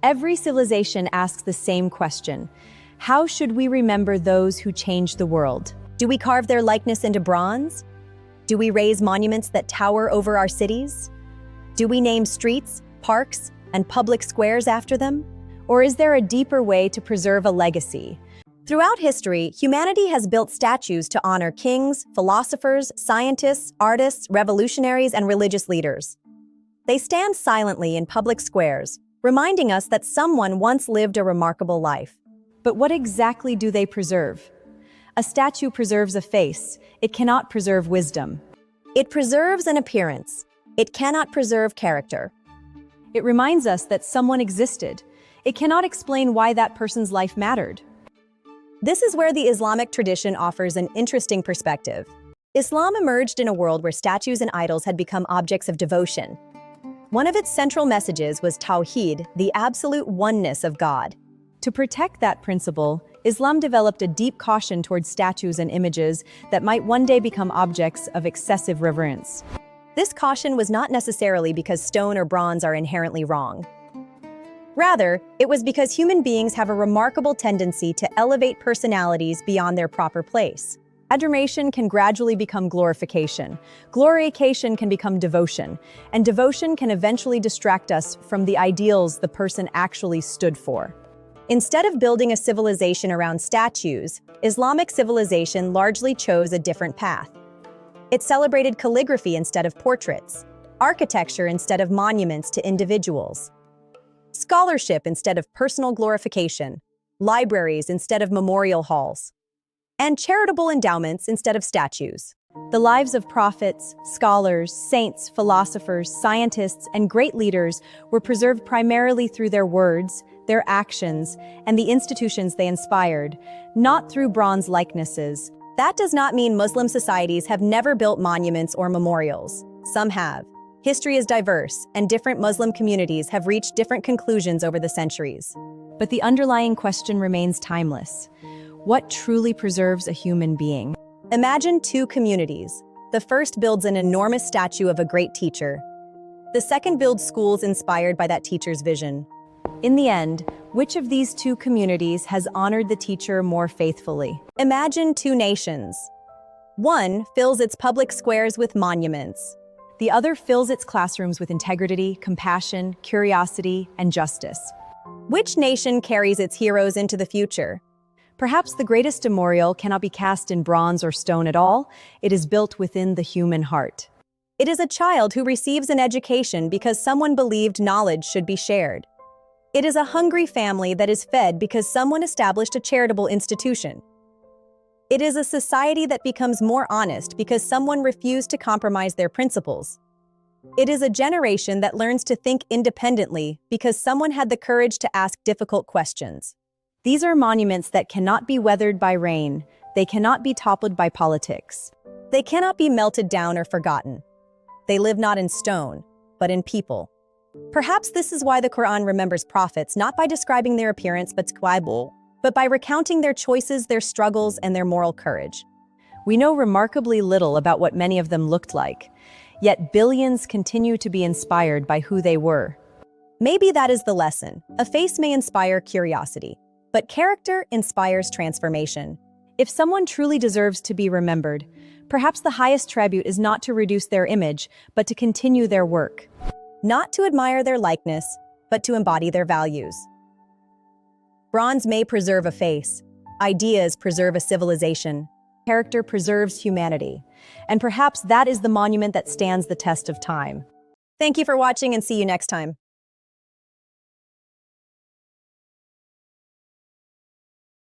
Every civilization asks the same question. How should we remember those who changed the world? Do we carve their likeness into bronze? Do we raise monuments that tower over our cities? Do we name streets, parks, and public squares after them? Or is there a deeper way to preserve a legacy? Throughout history, humanity has built statues to honor kings, philosophers, scientists, artists, revolutionaries, and religious leaders. They stand silently in public squares, reminding us that someone once lived a remarkable life. But what exactly do they preserve? A statue preserves a face. It cannot preserve wisdom. It preserves an appearance. It cannot preserve character. It reminds us that someone existed. It cannot explain why that person's life mattered. This is where the Islamic tradition offers an interesting perspective. Islam emerged in a world where statues and idols had become objects of devotion. One of its central messages was Tawheed, the absolute oneness of God. To protect that principle, Islam developed a deep caution towards statues and images that might one day become objects of excessive reverence. This caution was not necessarily because stone or bronze are inherently wrong. Rather, it was because human beings have a remarkable tendency to elevate personalities beyond their proper place. Adoration can gradually become glorification. Glorification can become devotion, and devotion can eventually distract us from the ideals the person actually stood for. Instead of building a civilization around statues, Islamic civilization largely chose a different path. It celebrated calligraphy instead of portraits, architecture instead of monuments to individuals, scholarship instead of personal glorification, libraries instead of memorial halls, and charitable endowments instead of statues. The lives of prophets, scholars, saints, philosophers, scientists, and great leaders were preserved primarily through their words, their actions, and the institutions they inspired, not through bronze likenesses. That does not mean Muslim societies have never built monuments or memorials. Some have. History is diverse, and different Muslim communities have reached different conclusions over the centuries. But the underlying question remains timeless. What truly preserves a human being? Imagine two communities. The first builds an enormous statue of a great teacher. The second builds schools inspired by that teacher's vision. In the end, which of these two communities has honored the teacher more faithfully? Imagine two nations. One fills its public squares with monuments. The other fills its classrooms with integrity, compassion, curiosity, and justice. Which nation carries its heroes into the future? Perhaps the greatest memorial cannot be cast in bronze or stone at all. It is built within the human heart. It is a child who receives an education because someone believed knowledge should be shared. It is a hungry family that is fed because someone established a charitable institution. It is a society that becomes more honest because someone refused to compromise their principles. It is a generation that learns to think independently because someone had the courage to ask difficult questions. These are monuments that cannot be weathered by rain. They cannot be toppled by politics. They cannot be melted down or forgotten. They live not in stone, but in people. Perhaps this is why the Quran remembers prophets not by describing their appearance but by recounting their choices, their struggles, and their moral courage. We know remarkably little about what many of them looked like, yet billions continue to be inspired by who they were. Maybe that is the lesson. A face may inspire curiosity, but character inspires transformation. If someone truly deserves to be remembered, perhaps the highest tribute is not to reduce their image, but to continue their work. Not to admire their likeness, but to embody their values. Bronze may preserve a face. Ideas preserve a civilization. Character preserves humanity. And perhaps that is the monument that stands the test of time. Thank you for watching and see you next time.